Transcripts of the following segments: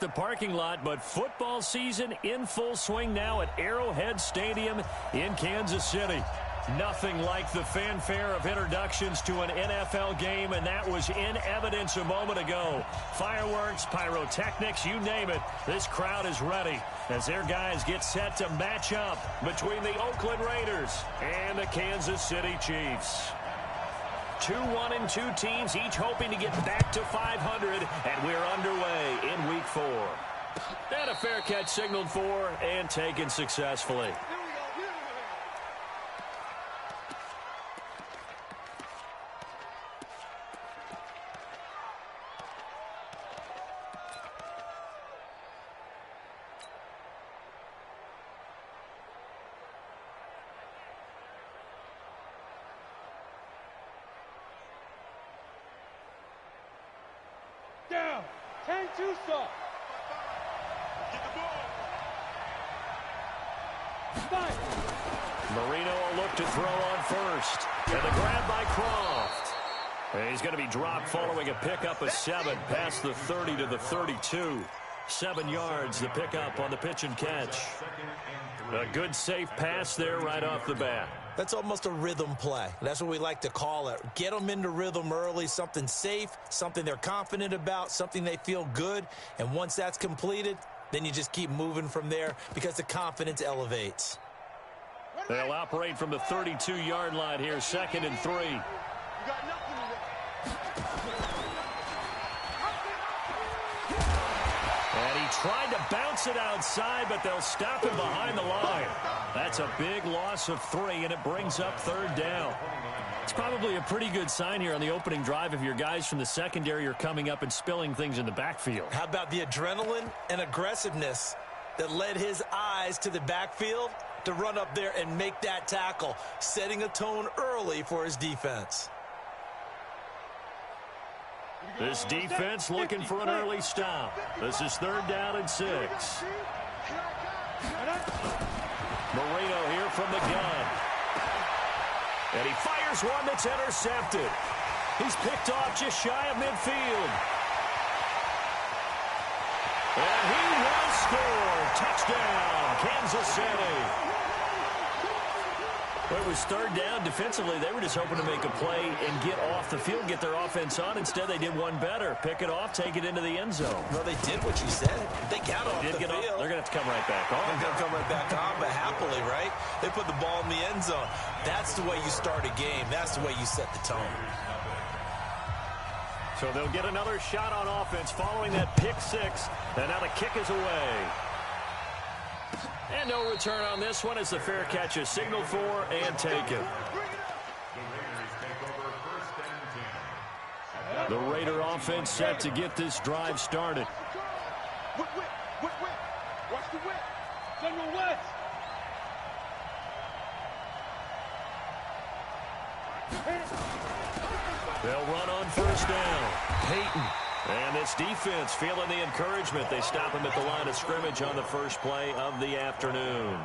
The parking lot, but football season in full swing now at Arrowhead Stadium in Kansas City. Nothing like the fanfare of introductions to an NFL game, and that was in evidence a moment ago. Fireworks, pyrotechnics, you name it. This crowd is ready as their guys get set to match up between the Oakland Raiders and the Kansas City Chiefs. 2-1-2 teams, each hoping to get back to 500, and we're underway in Week 4. And a fair catch signaled for and taken successfully. Down. 10-2 stop. Get the ball. Fight. Marino will look to throw on first. And the grab by Croft. And he's going to be dropped following a pickup of 7 past the 30 to the 32. 7 yards, the pickup on the pitch and catch. A good safe pass there right off the bat. That's almost a rhythm play. That's what we like to call it. Get them into rhythm early, something safe, something they're confident about, something they feel good. And once that's completed, then you just keep moving from there because the confidence elevates. They'll operate from the 32-yard line here, 2nd and 3. And he tried to bounce it outside, but they'll stop him behind the line. That's a big loss of 3, and it brings up 3rd down. It's probably a pretty good sign here on the opening drive if your guys from the secondary are coming up and spilling things in the backfield. How about the adrenaline and aggressiveness that led his eyes to the backfield to run up there and make that tackle, setting a tone early for his defense. This defense looking for an early stop. This is 3rd down and 6. Marino here from the gun. And he fires one that's intercepted. He's picked off just shy of midfield. And he will score. Touchdown, Kansas City. Well, it was 3rd down. Defensively, they were just hoping to make a play and get off the field, get their offense on. Instead, they did one better. Pick it off, take it into the end zone. No, they did what you said. They got off the field. They're going to have to come right back on. They're going to come right back on, but happily, right? They put the ball in the end zone. That's the way you start a game. That's the way you set the tone. So they'll get another shot on offense following that pick 6. And now the kick is away. And no return on this one as the fair catch is signaled for and taken. The Raider offense set to get this drive started. Watch the whip. General West. They'll run on 1st down. Peyton. And this defense feeling the encouragement. They stop him at the line of scrimmage on the first play of the afternoon.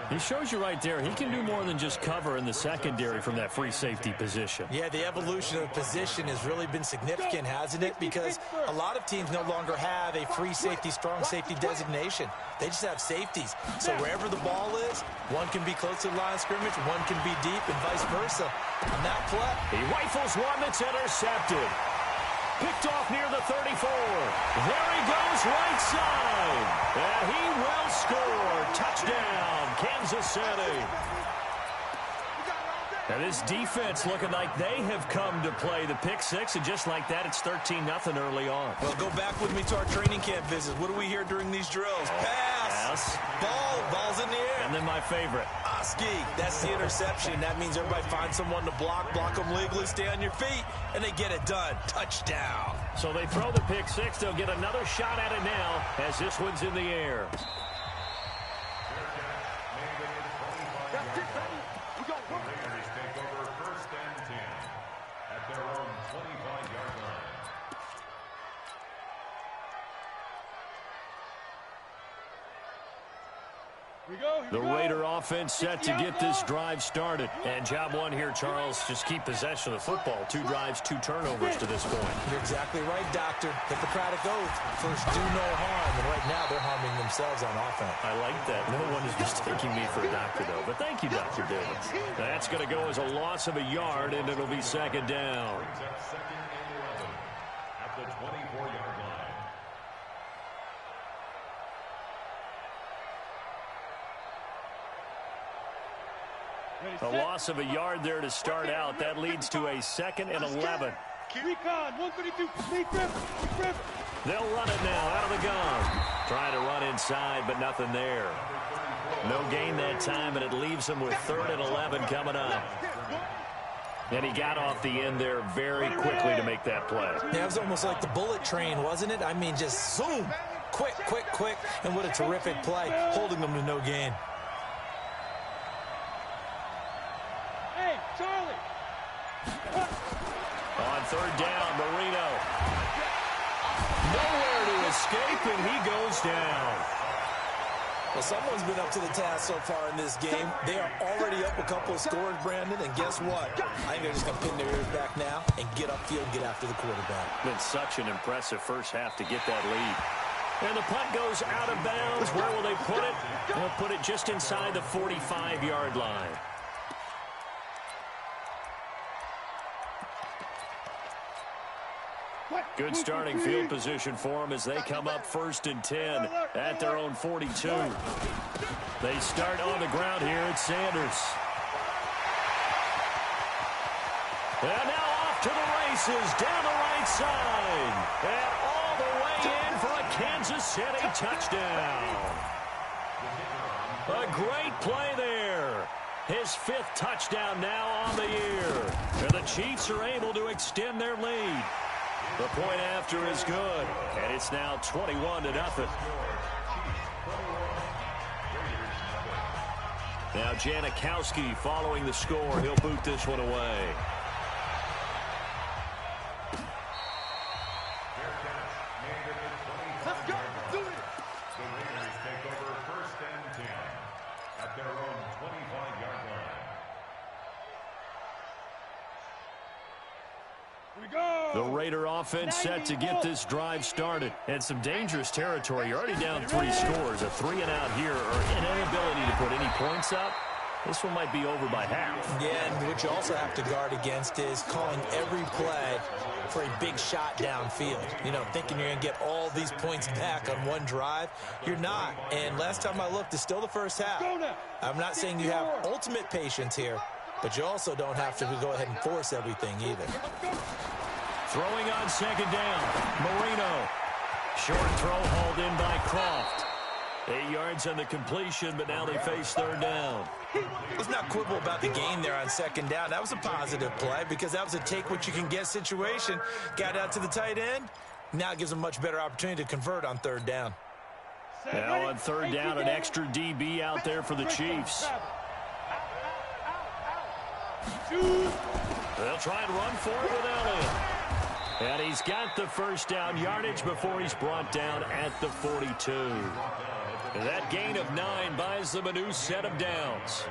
He shows you right there, he can do more than just cover in the secondary from that free safety position. Yeah, the evolution of position has really been significant, hasn't it? Because a lot of teams no longer have a free safety, strong safety designation. They just have safeties. So wherever the ball is, one can be close to the line of scrimmage, one can be deep, and vice versa. On that play, he rifles one that's intercepted. Picked off near the 34. There he goes right side. And he will score. Touchdown, Kansas City. And this defense looking like they have come to play the pick 6, and just like that, it's 13-0 early on. Well, go back with me to our training camp visits. What do we hear during these drills? Pass. Ball's in the air. And then my favorite. Oski. That's the interception. That means everybody finds someone to block them legally, stay on your feet, and they get it done. Touchdown. So they throw the pick 6. They'll get another shot at it now as this one's in the air. The Raider offense set to get this drive started. And job one here, Charles, just keep possession of the football. 2 drives, 2 turnovers to this point. You're exactly right, Doctor. Hippocratic oath. First, do no harm. And right now, they're harming themselves on offense. I like that. No one is mistaking me for a doctor, though. But thank you, Dr. Davis. That's going to go as a loss of a yard, and it'll be second down. At the 24-yard line. A loss of a yard there to start out. That leads to a 2nd and 11. Recon, 132, They'll run it now out of the gun. Trying to run inside, but nothing there. No gain that time, and it leaves them with 3rd and 11 coming up. And he got off the end there very quickly to make that play. Yeah, it was almost like the bullet train, wasn't it? I mean, just zoom. Quick, quick, quick. And what a terrific play, holding them to no gain. On 3rd down, Marino. Nowhere to escape, and he goes down. Well, someone's been up to the task so far in this game. They are already up a couple of scores, Brandon, and guess what? I think they're just going to pin their ears back now and get upfield and get after the quarterback. Been such an impressive first half to get that lead. And the punt goes out of bounds. Where will they put it? They'll put it just inside the 45-yard line. Good starting field position for them as they come up 1st and 10 at their own 42. They start on the ground here at Sanders. And now off to the races down the right side. And all the way in for a Kansas City touchdown. A great play there. His 5th touchdown now on the year. And the Chiefs are able to extend their lead. The point after is good, and it's now 21-0. Now Janikowski following the score. He'll boot this one away. Let's go. Do it. The Raiders take over 1st and 10 at their own 25-yard line. The Raider offense set to get this drive started. And some dangerous territory. You're already down 3 scores. A 3-and-out here, or an inability to put any points up. This one might be over by half. Yeah, and what you also have to guard against is calling every play for a big shot downfield. You know, thinking you're going to get all these points back on one drive. You're not. And last time I looked, it's still the first half. I'm not saying you have ultimate patience here, but you also don't have to go ahead and force everything either. Throwing on 2nd down, Marino. Short throw hauled in by Croft. 8 yards on the completion, but now they face 3rd down. Let's not quibble about the gain there on 2nd down. That was a positive play because that was a take-what-you-can-get situation. Got out to the tight end. Now it gives them a much better opportunity to convert on 3rd down. Now on 3rd down, an extra DB out there for the Chiefs. They'll try and run for it without him. And he's got the 1st down yardage before he's brought down at the 42. That gain of 9 buys them a new set of downs.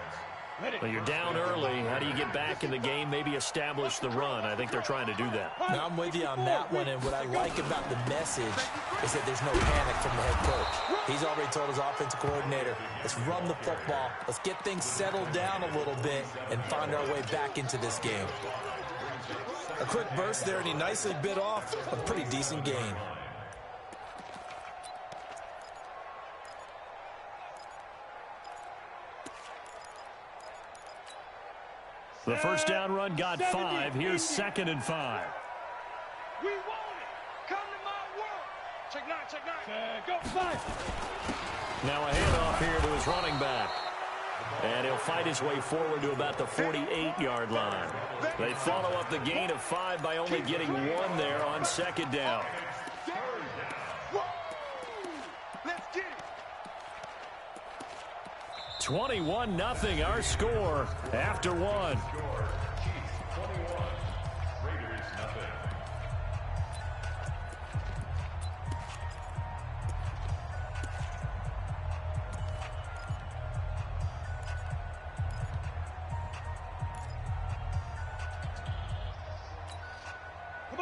Well, you're down early. How do you get back in the game, maybe establish the run? I think they're trying to do that. Now, I'm with you on that one, and what I like about the message is that there's no panic from the head coach. He's already told his offensive coordinator, let's run the football, let's get things settled down a little bit and find our way back into this game. A quick burst there, and he nicely bit off a pretty decent gain. The 1st down run got 5. Here's 2nd and 5. We want it. Come to my world. Check that. Go. 5. Now a handoff here to his running back. And he'll fight his way forward to about the 48-yard line. They follow up the gain of 5 by only getting 1 there on 2nd down. Let's get it. 21-0 our score after 1. Chiefs 21, Raiders nothing.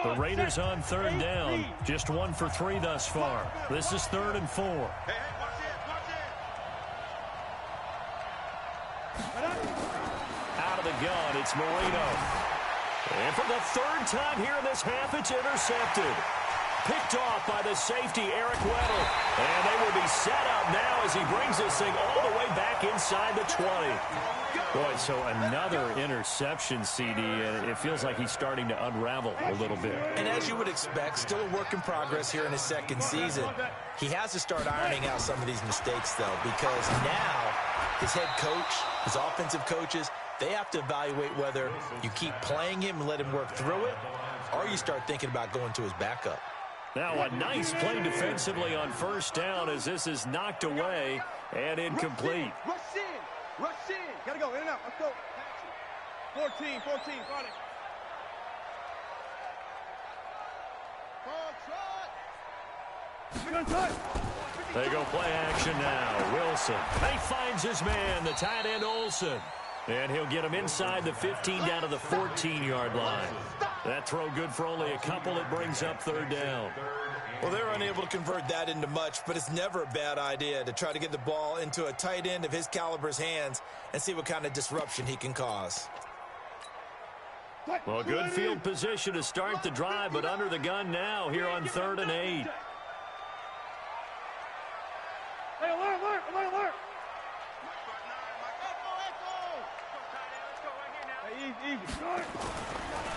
The Raiders on third down. Just 1 for 3 thus far. This is 3rd and 4. Hey, watch it. Out of the gun, it's Marino. And for the 3rd time here in this half, it's intercepted. Picked off by the safety, Eric Weddle. And they will be set up now as he brings this thing all the way back inside the 20. Boy, so another interception, CD. It feels like he's starting to unravel a little bit. And as you would expect, still a work in progress here in his 2nd season. He has to start ironing out some of these mistakes, though, because now his head coach, his offensive coaches, they have to evaluate whether you keep playing him and let him work through it, or you start thinking about going to his backup. Now a nice play defensively on 1st down as this is knocked away and incomplete. Rush in. Gotta go, in and out. Let's go. 14, got it. They go play action now. Wilson. He finds his man, the tight end Olsen. And he'll get him inside the 15 down to the 14-yard line. That throw good for only a couple. It brings up 3rd down. Well, they're unable to convert that into much, but it's never a bad idea to try to get the ball into a tight end of his caliber's hands and see what kind of disruption he can cause. Well, good field position to start the drive, but under the gun now here on 3rd and 8. Hey, alert. Easy.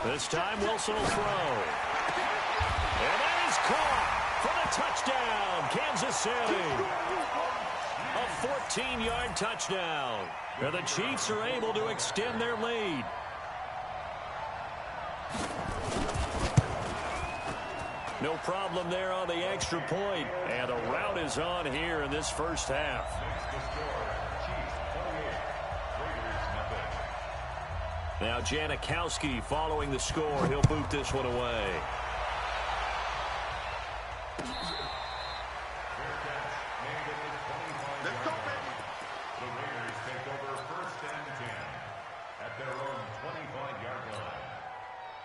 This time Wilson will throw. And that is caught for the touchdown, Kansas City. A 14-yard touchdown. And the Chiefs are able to extend their lead. No problem there on the extra point. And the route is on here in this 1st half. Now Janikowski following the score. He'll boot this one away. Let's go, baby. The Raiders take over 1st and 10 at their own 25-yard line.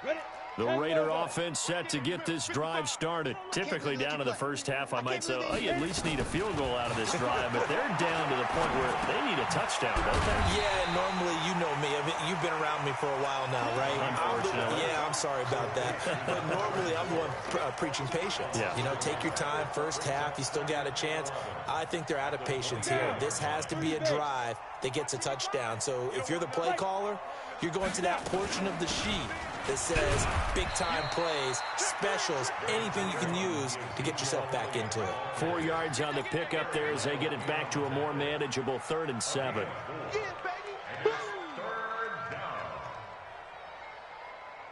Ready? The Raider offense set to get this drive started. Typically down to the 1st half, I might say, oh, you at least need a field goal out of this drive. But they're down to the point where they need a touchdown, don't they? Yeah, normally, you know me. You've been around me for a while now, right? Unfortunately. I'm sorry about that. But normally, I'm the one preaching patience. Yeah. You know, take your time. 1st half, you still got a chance. I think they're out of patience here. This has to be a drive that gets a touchdown. So if you're the play caller, you're going to that portion of the sheet that says big-time plays, specials, anything you can use to get yourself back into it. 4 yards on the pickup there as they get it back to a more manageable 3rd and 7. Yeah, baby. Boom. 3rd down.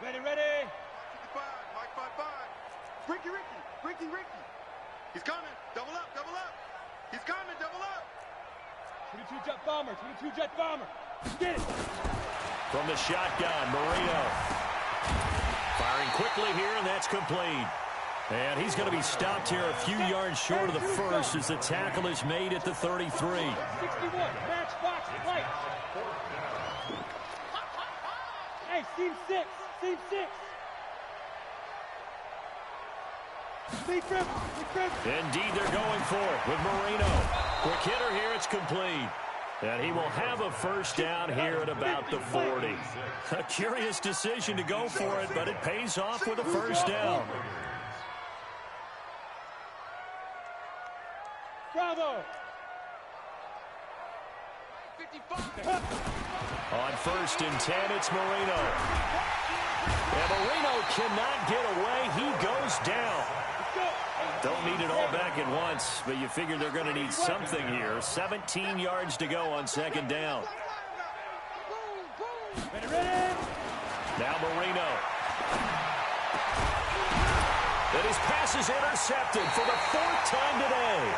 Ready. 55, Mike 55. Ricky. He's coming. Double up. He's coming, double up. 22 jet bomber. Get it. From the shotgun, Marino. Firing quickly here, and that's complete. And he's going to be stopped here a few yards short of the 1st as the tackle is made at the 33. 61, matchbox, light. Hey, team 6. Big grip. Indeed, they're going for it with Marino. Quick hitter here, it's complete. And he will have a 1st down here at about the 40. A curious decision to go for it, but it pays off with a 1st down. Bravo. On 1st and 10, it's Marino. And Marino cannot get away. He goes down. Don't need it all back at once, but you figure they're going to need something here. 17 yards to go on 2nd down. Now Marino. And his pass is intercepted for the 4th time today.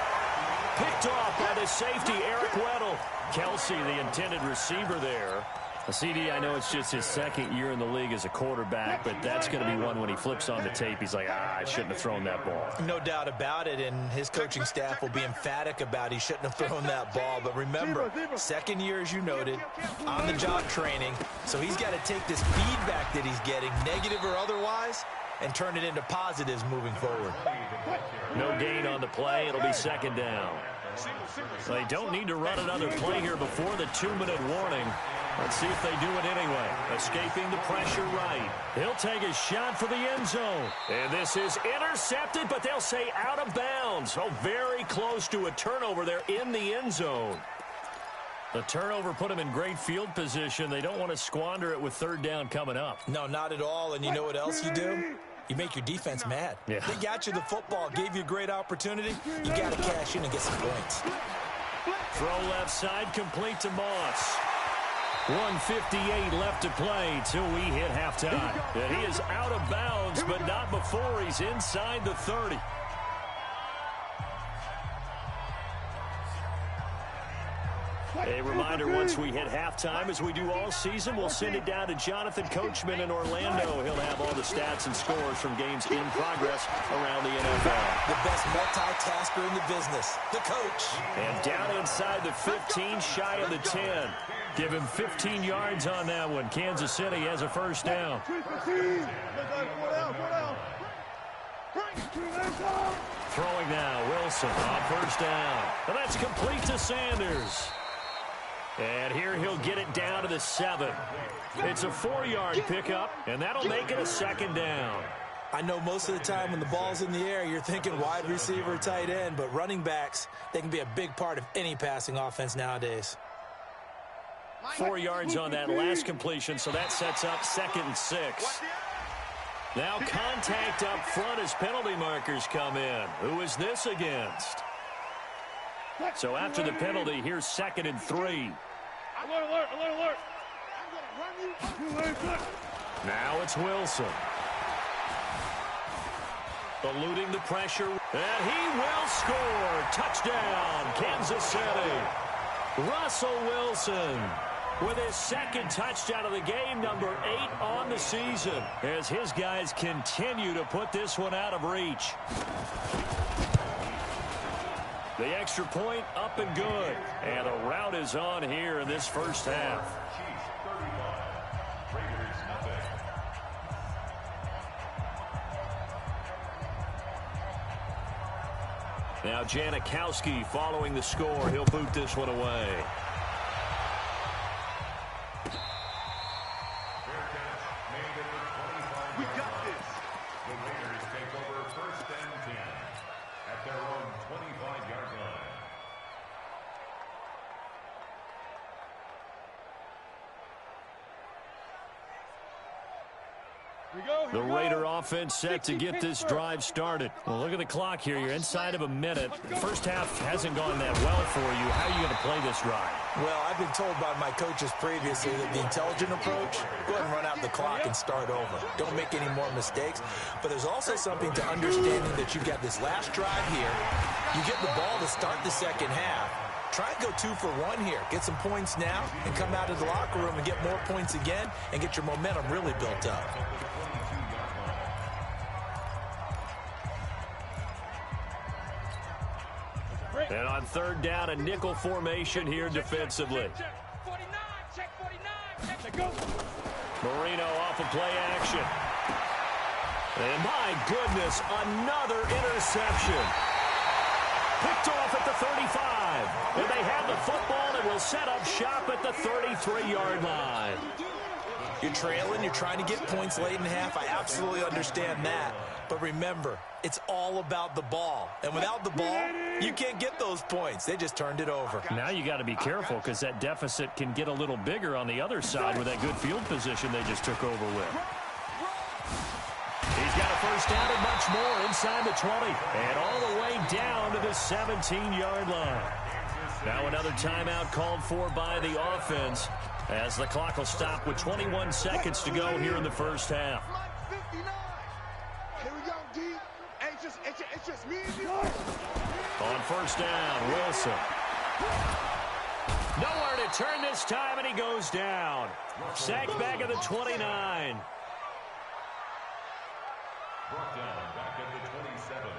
Picked off by the safety, Eric Weddle. Kelsey, the intended receiver there. CD, I know it's just his second year in the league as a quarterback, but that's going to be one when he flips on the tape. He's like, I shouldn't have thrown that ball. No doubt about it, and his coaching staff will be emphatic about he shouldn't have thrown that ball. But remember, second year, as you noted, on-the-job training, so he's got to take this feedback that he's getting, negative or otherwise, and turn it into positives moving forward. No gain on the play. It'll be second down. They don't need to run another play here before the 2-minute warning. Let's see if they do it anyway. Escaping the pressure right. He'll take a shot for the end zone. And this is intercepted, but they'll say out of bounds. Oh, very close to a turnover there in the end zone. The turnover put him in great field position. They don't want to squander it with third down coming up. No, not at all. And you know what else you do? You make your defense mad. Yeah. They got you the football, gave you a great opportunity. You got to cash in and get some points. Throw left side, complete to Moss. 1:58 left to play till we hit halftime. And he is out of bounds, but not before he's inside the 30. A reminder, once we hit halftime, as we do all season, we'll send it down to Jonathan Coachman in Orlando. He'll have all the stats and scores from games in progress around the NFL. The best multitasker in the business, the coach. And down inside the 15, shy of the 10. Give him 15 yards on that one. Kansas City has a first down. Throwing now, Wilson on first down. And that's complete to Sanders. And here he'll get it down to the 7. It's a 4-yard pickup, and that'll make it a second down. I know most of the time when the ball's in the air, you're thinking wide receiver, tight end, but running backs, they can be a big part of any passing offense nowadays. 4 yards on that last completion, so that sets up 2nd and 6. Now contact up front as penalty markers come in. Who is this against? So after the penalty, here's 2nd and 3. Alert. Now it's Wilson. Eluding the pressure, and he will score. Touchdown, Kansas City. Russell Wilson with his 2nd touchdown of the game, number 8 on the season, as his guys continue to put this one out of reach. The extra point up and good. And the route is on here in this first half. Now Janikowski following the score. He'll boot this one away. We got this. The Raiders take over 1st and 10 at their own 25-yard line. The Raider offense set to get this drive started. Well, look at the clock here. You're inside of a minute. The first half hasn't gone that well for you. How are you going to play this drive? Well, I've been told by my coaches previously that the intelligent approach, go ahead and run out the clock and start over. Don't make any more mistakes. But there's also something to understanding that you've got this last drive here. You get the ball to start the second half. Try and go 2 for 1 here. Get some points now and come out of the locker room and get more points again and get your momentum really built up. And on third down, a nickel formation here defensively. Marino off of play action. And my goodness, another interception. Picked off at the 35. And they have the football and will set up shop at the 33-yard line. You're trailing, you're trying to get points late in half. I absolutely understand that. But remember, it's all about the ball. And without the ball, you can't get those points. They just turned it over. Now you got to be careful because that deficit can get a little bigger on the other side with that good field position they just took over with. He's got a first down and much more inside the 20. And all the way down to the 17-yard line. Now another timeout called for by the offense as the clock will stop with 21 seconds to go here in the first half. Here we go, D. It's just me and you. On first down, Wilson. Nowhere to turn this time, and he goes down. Sacked back at the 29. Brought down back at the 27.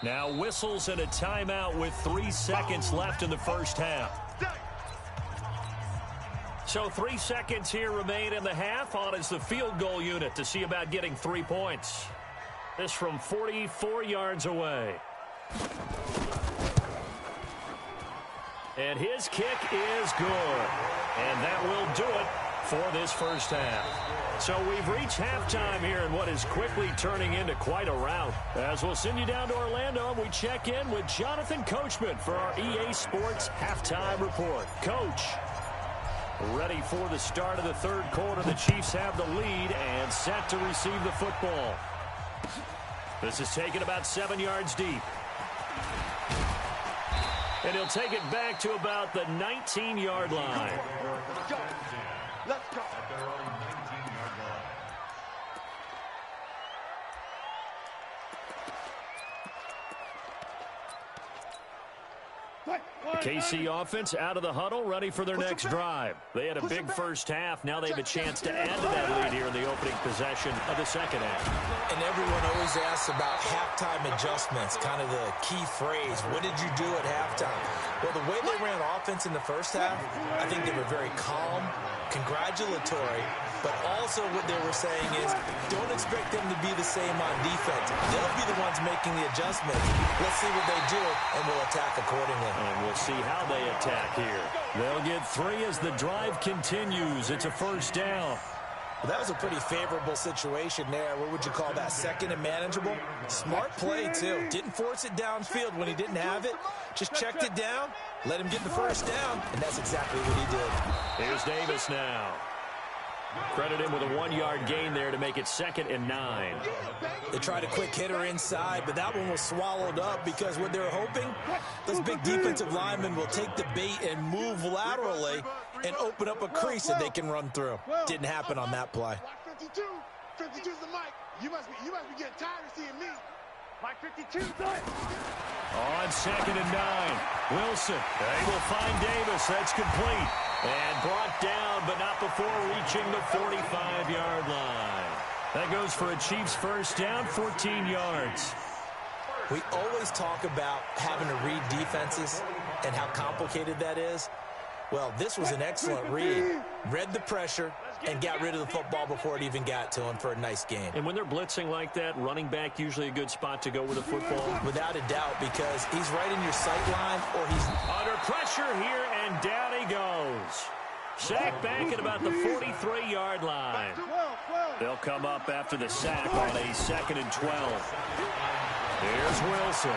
Now whistles and a timeout with 3 seconds left in the first half. So 3 seconds here remain in the half. On is the field goal unit to see about getting 3 points. This from 44 yards away. And his kick is good. And that will do it for this first half. So we've reached halftime here in what is quickly turning into quite a rout. As we'll send you down to Orlando, we check in with Jonathan Coachman for our EA Sports Halftime Report. Coach, ready for the start of the third quarter. The Chiefs have the lead and set to receive the football. This is taken about 7 yards deep. And he'll take it back to about the 19-yard line. Let's go. Let's go. At their own 19-yard line. The KC offense out of the huddle, ready for their next drive. They had a big first half. Now they have a chance to add to that lead here in the opening possession of the second half. And everyone always asks about halftime adjustments, kind of the key phrase. What did you do at halftime? Well, the way they ran offense in the first half, I think they were very calm, congratulatory, but also what they were saying is don't expect them to be the same on defense. They'll be the ones making the adjustments. Let's see what they do, and we'll attack accordingly. And we'll see how they attack here. They'll get 3 as the drive continues. It's a first down. Well, that was a pretty favorable situation there. What would you call that? Second and manageable? Smart play, too. Didn't force it downfield when he didn't have it. Just checked it down, let him get the first down, and that's exactly what he did. Here's Davis now. Credit him with a 1-yard gain there to make it 2nd and 9. They tried a quick hitter inside, but that one was swallowed up because what they were hoping, those big defensive linemen will take the bait and move laterally and open up a crease that they can run through. Didn't happen on that play. 52's the mic. You must be getting tired of seeing me. Mike 52, good. On 2nd and 9. Wilson, they will find Davis. That's complete. And brought down, but not before reaching the 45-yard line. That goes for a Chiefs first down, 14 yards. We always talk about having to read defenses and how complicated that is. Well, this was an excellent read. Read the pressure and got rid of the football before it even got to him for a nice game. And when they're blitzing like that, running back usually a good spot to go with the football? Without a doubt, because he's right in your sight line or he's under pressure here, and down he goes. Sacked back at about the 43-yard line. They'll come up after the sack on a 2nd and 12. Here's Wilson.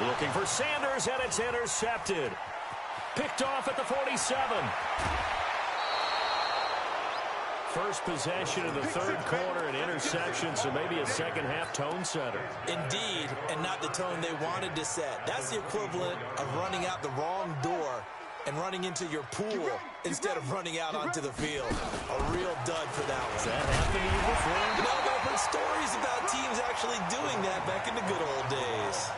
Looking for Sanders, and it's intercepted. Picked off at the 47. First possession of the third quarter, an interception, so maybe a second-half tone setter. Indeed, and not the tone they wanted to set. That's the equivalent of running out the wrong door and running into your pool instead of running out onto the field. A real dud for that one. Has that happened to you before? You know, I've heard stories about teams actually doing that back in the good old days.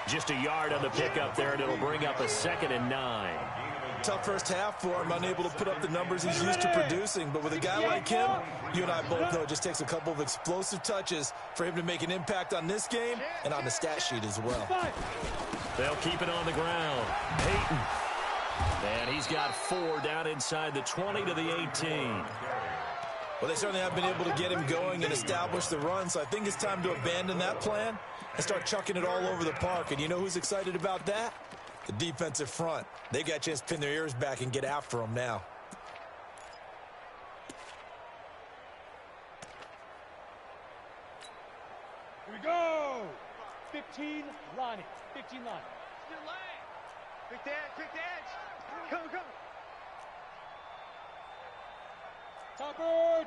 Just a yard on the pickup there, and it'll bring up a 2nd and 9. Tough first half for him, unable to put up the numbers he's used to producing. But with a guy like him, you and I both know it just takes a couple of explosive touches for him to make an impact on this game and on the stat sheet as well. They'll keep it on the ground. Peyton. And he's got 4 down inside the 20 to the 18. Well, they certainly have been able to get him going and establish the run, so I think it's time to abandon that plan and start chucking it all over the park. And you know who's excited about that? The defensive front. They got a chance to pin their ears back and get after him now. Here we go. 15 Lonnie. 15 Lonnie. Quick the edge. Come. Topper.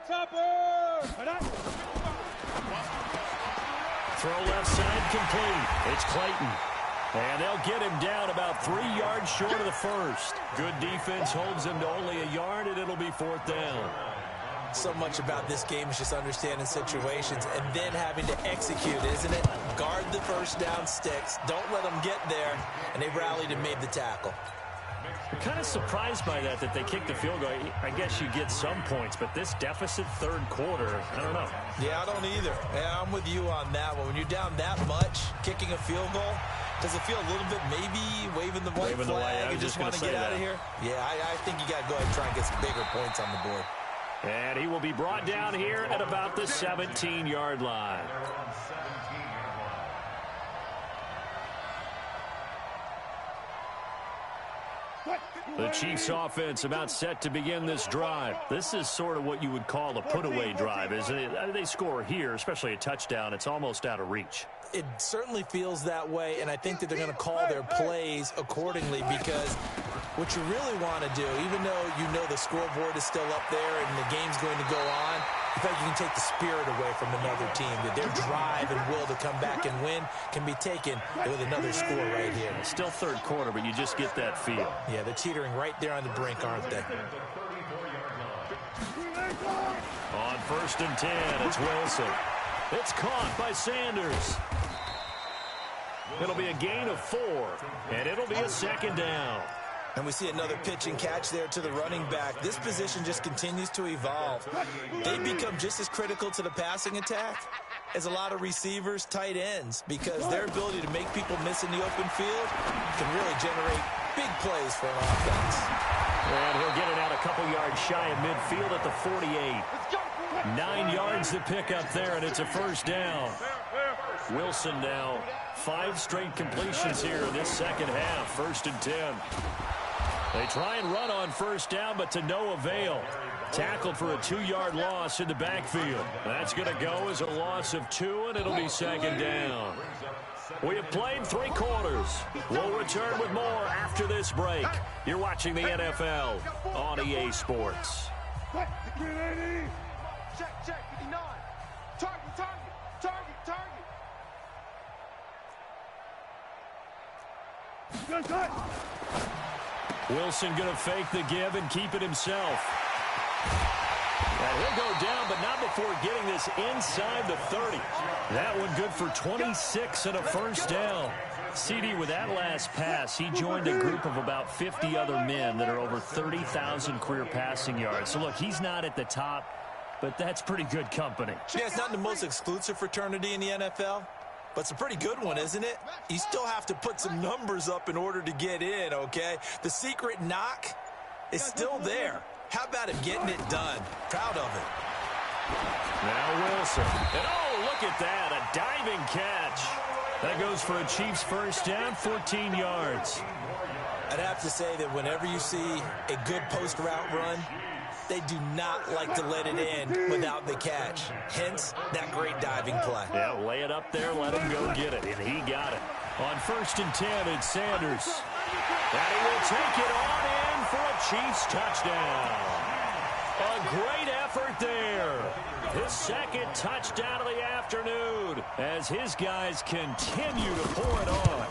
Throw left side complete. It's Clayton. And they'll get him down about 3 yards short of the first. Good defense holds him to only a yard, and it'll be 4th down. So much about this game is just understanding situations and then having to execute, isn't it? Guard the first down sticks. Don't let them get there. And they rallied and made the tackle. I'm kind of surprised by that they kicked the field goal. I guess you get some points, but this deficit third quarter, I don't know. Yeah, I don't either. Yeah, I'm with you on that one. When you're down that much, kicking a field goal, does it feel a little bit maybe waving the white flag and just want to get out of here? Yeah, I think you got to go ahead and try and get some bigger points on the board. And he will be brought down here at about the 17-yard line. The Chiefs offense about set to begin this drive. This is sort of what you would call a put-away drive, isn't it? They score here, especially a touchdown. It's almost out of reach. It certainly feels that way, and I think that they're going to call their plays accordingly because what you really want to do, even though you know the scoreboard is still up there and the game's going to go on, in fact, you can take the spirit away from another team, that their drive and will to come back and win can be taken with another score right here. It's still third quarter, but you just get that feel. Yeah, they're teetering right there on the brink, aren't they? On 1st and 10, it's Wilson. It's caught by Sanders. It'll be a gain of 4, and it'll be a second down. And we see another pitch and catch there to the running back. This position just continues to evolve. They become just as critical to the passing attack as a lot of receivers, tight ends, because their ability to make people miss in the open field can really generate big plays for an offense. And he'll get it out a couple yards shy of midfield at the 48. 9 yards to pick up there, and it's a first down. Wilson now 5 straight completions here in this second half. 1st and 10. They try and run on first down, but to no avail. Tackled for a 2-yard loss in the backfield. That's going to go as a loss of 2, and it'll be second down. We have played 3 quarters. We'll return with more after this break. You're watching the NFL on EA Sports. Check, 59. Target. Wilson going to fake the give and keep it himself. And he'll go down, but not before getting this inside the 30. That one good for 26 and a first down. CD, with that last pass, he joined a group of about 50 other men that are over 30,000 career passing yards. So, look, he's not at the top, but that's pretty good company. Yeah, it's not the most exclusive fraternity in the NFL, but it's a pretty good one, isn't it? You still have to put some numbers up in order to get in, okay? The secret knock is still there. How about him getting it done? Proud of it. Now Wilson. And oh, look at that, a diving catch. That goes for a Chiefs first down, 14 yards. I'd have to say that whenever you see a good post route run, they do not like to let it in without the catch. Hence, that great diving play. Yeah, lay it up there, let him go get it, and he got it. On 1st and 10, it's Sanders. And he will take it on in for a Chiefs touchdown. A great effort there. His second touchdown of the afternoon as his guys continue to pour it on.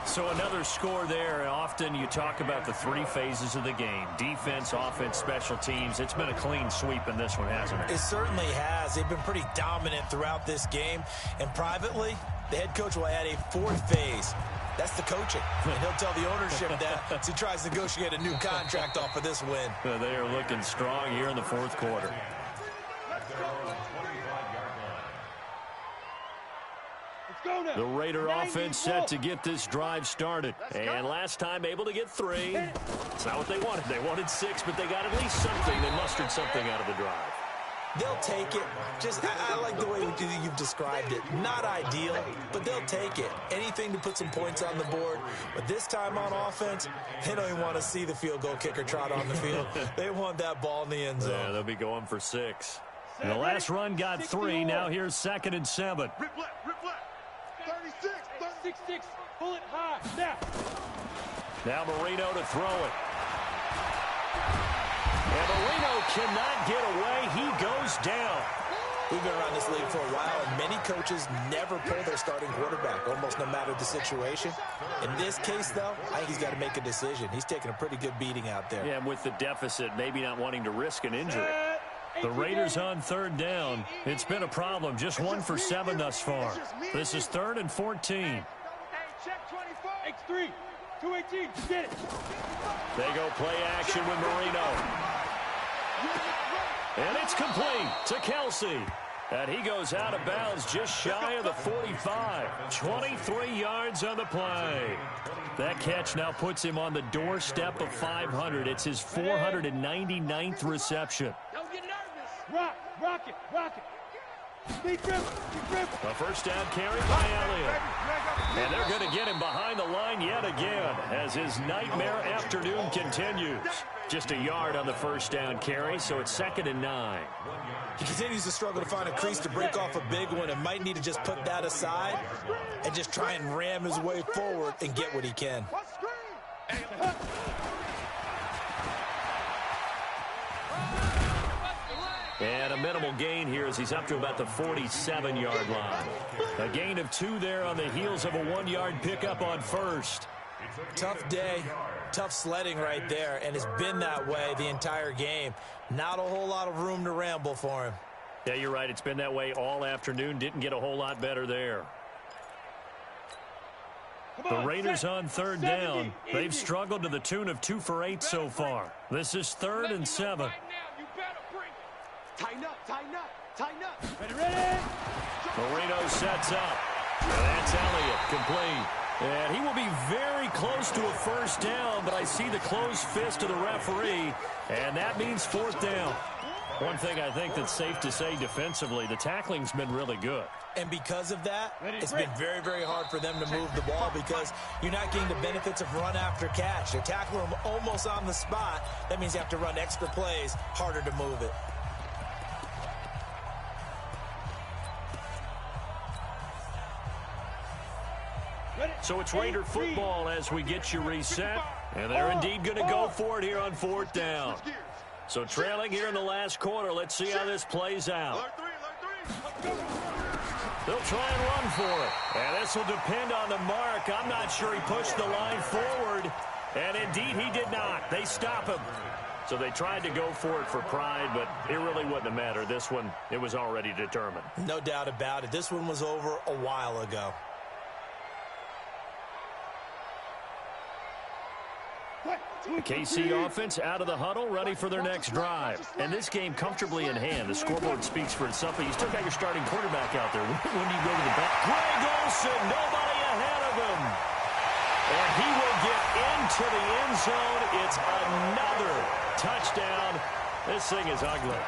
So another score there. Often you talk about the 3 phases of the game. Defense, offense, special teams. It's been a clean sweep in this one, hasn't it? It certainly has. They've been pretty dominant throughout this game. And privately, the head coach will add a 4th phase. That's the coaching. And he'll tell the ownership that as he tries to negotiate a new contract off of this win. They are looking strong here in the 4th quarter. The Raider offense set to get this drive started. And last time able to get 3. It's not what they wanted. They wanted 6, but they got at least something. They mustered something out of the drive. They'll take it. I like the way you've described it. Not ideal, but they'll take it. Anything to put some points on the board. But this time on offense, they don't even want to see the field goal kicker trot on the field. They want that ball in the end zone. Yeah, they'll be going for 6. And the last run got 3. Now here's 2nd and 7. Rip left. 6-6. Pull it high. Now Marino to throw it. And Marino cannot get away. He goes down. We've been around this league for a while, and many coaches never pull their starting quarterback, almost no matter the situation. In this case, though, I think he's got to make a decision. He's taking a pretty good beating out there. Yeah, and with the deficit, maybe not wanting to risk an injury. The Raiders on third down. It's been a problem. Just 1 for 7 thus far. This is 3rd and 14. Hey, check 24. X3. 218. Get it. They go play action with Marino. And it's complete to Kelsey. And he goes out of bounds just shy of the 45. 23 yards on the play. That catch now puts him on the doorstep of 500. It's his 499th reception. Don't get nervous. Rock it. A first down carry by Elliott. And they're going to get him behind the line yet again as his nightmare afternoon continues. Just a yard on the first down carry, so it's 2nd and 9. He continues to struggle to find a crease to break off a big one and might need to just put that aside and just try and ram his way forward and get what he can. And a minimal gain here as he's up to about the 47-yard line. A gain of 2 there on the heels of a 1-yard pickup on first. Tough day, tough sledding right there, and it's been that way the entire game. Not a whole lot of room to ramble for him. Yeah, you're right. It's been that way all afternoon. Didn't get a whole lot better there. The Raiders on third down. They've struggled to the tune of 2 for 8 so far. This is 3rd and 7. Tighten up. Ready. Marino sets up. And that's Elliott, complete. And he will be very close to a first down, but I see the closed fist of the referee, and that means 4th down. One thing I think that's safe to say defensively, the tackling's been really good. And because of that, it's been very, very hard for them to move the ball because you're not getting the benefits of run after catch. They're tackling them almost on the spot. That means you have to run extra plays, harder to move it. So it's Raider football as we get you reset. And they're indeed going to go for it here on 4th down. So trailing here in the last quarter. Let's see how this plays out. They'll try and run for it. And this will depend on the mark. I'm not sure he pushed the line forward. And indeed he did not. They stop him. So they tried to go for it for pride, but it really wouldn't have mattered. This one, it was already determined. No doubt about it. This one was over a while ago. The KC offense out of the huddle, ready for their next drive. And this game comfortably in hand. The scoreboard speaks for itself, but you still got your starting quarterback out there. When you go to the back, Greg Olsen, nobody ahead of him. And he will get into the end zone. It's another touchdown. This thing is ugly.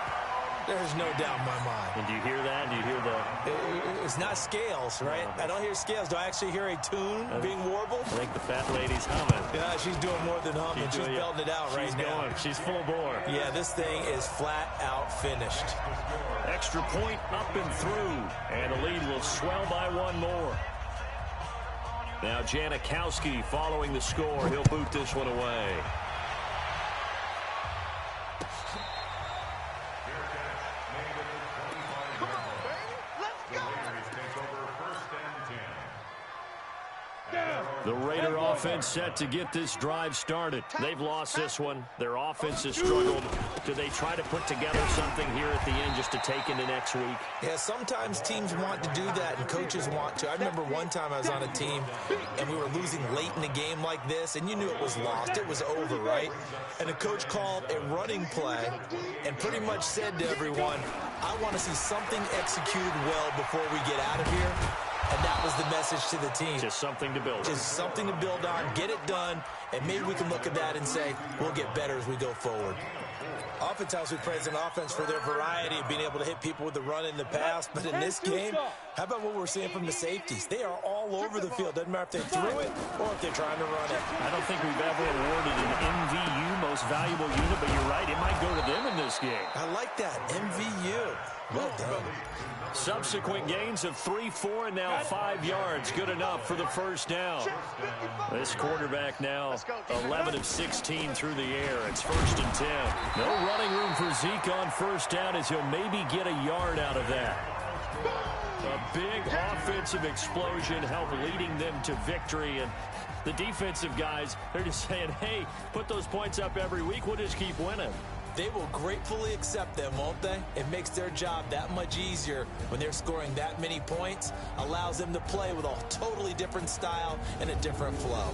There's no doubt in my mind. And do you hear that? Do you hear the... It's not scales, right? I don't hear scales. Do I actually hear a tune being warbled? I think the fat lady's humming. Yeah, she's doing more than humming. She's belting it out right now. She's full bore. Yeah, this thing is flat out finished. Extra point up and through. And the lead will swell by 1 more. Now Janikowski following the score. He'll boot this one away. The Raider offense set to get this drive started. They've lost this one. Their offense has struggled. Do they try to put together something here at the end just to take into next week? Yeah, sometimes teams want to do that and coaches want to. I remember one time I was on a team and we were losing late in a game like this and you knew it was lost. It was over, right? And the coach called a running play and pretty much said to everyone, I want to see something executed well before we get out of here. And that was the message to the team. Just something to build on. Just something to build on, get it done, and maybe we can look at that and say, we'll get better as we go forward. Oftentimes we praise an offense for their variety of being able to hit people with the run in the past, but in this game, how about what we're seeing from the safeties? They are all over the field. Doesn't matter if they threw it or if they're trying to run it. I don't think we've ever awarded an MVU, most valuable unit, but you're right, it might go to them in this game. I like that, MVU. Well done. Subsequent gains of 3, 4, and now 5 yards. Good enough for the first down. This quarterback now 11 of 16 through the air. It's 1st and 10. No running room for Zeke on first down as he'll maybe get a yard out of that. A big offensive explosion helped leading them to victory. And the defensive guys, they're just saying, hey, put those points up every week. We'll just keep winning. They will gratefully accept them, won't they? It makes their job that much easier when they're scoring that many points, allows them to play with a totally different style and a different flow.